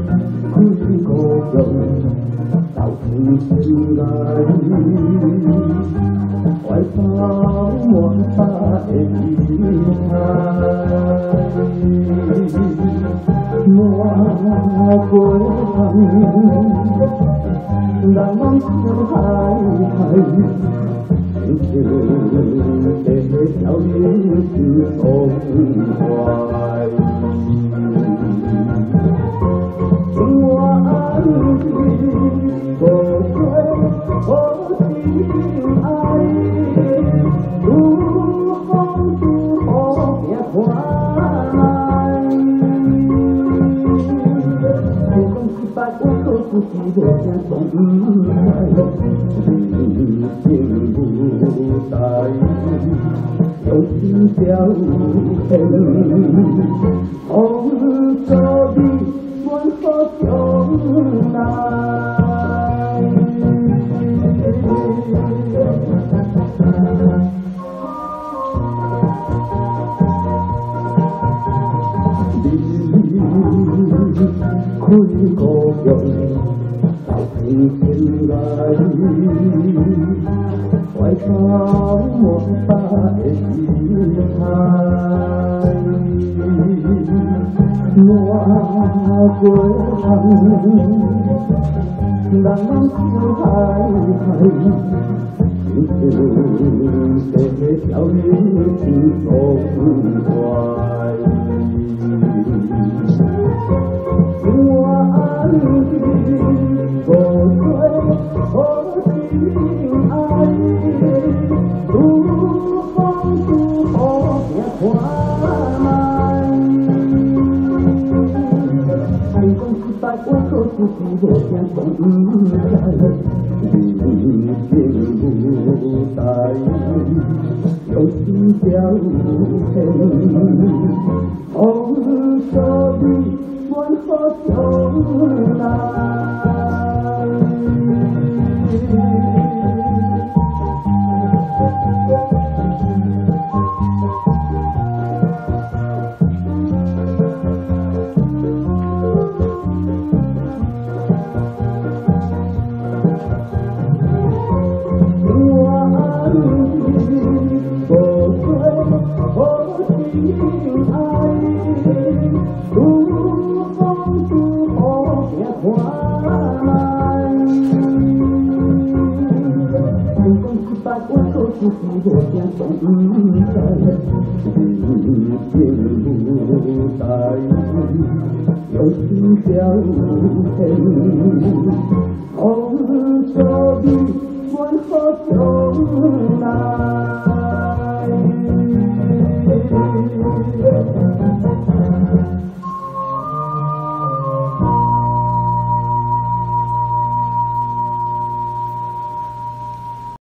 开故乡，到处心爱，怀抱满巴的心海。我过冬，难忘山海，深情的小女子痛怀。情我爱你，不追我心爱，如风如雨变幻。天公失败，我可不是我想从不来，心不在，用心交情，红色的。问何将来？你开故乡，到处天来，怀抱满巴的心海。我过冬，难忘山海，深情的小女子痛怀。情我爱你，不追我心爱，如风如雨变幻。天公失败，我可不是我想从不来，心不在，用心交情，红色的问何将来？我可不是我想从不来，心不在，用心交情，红色的问何将来？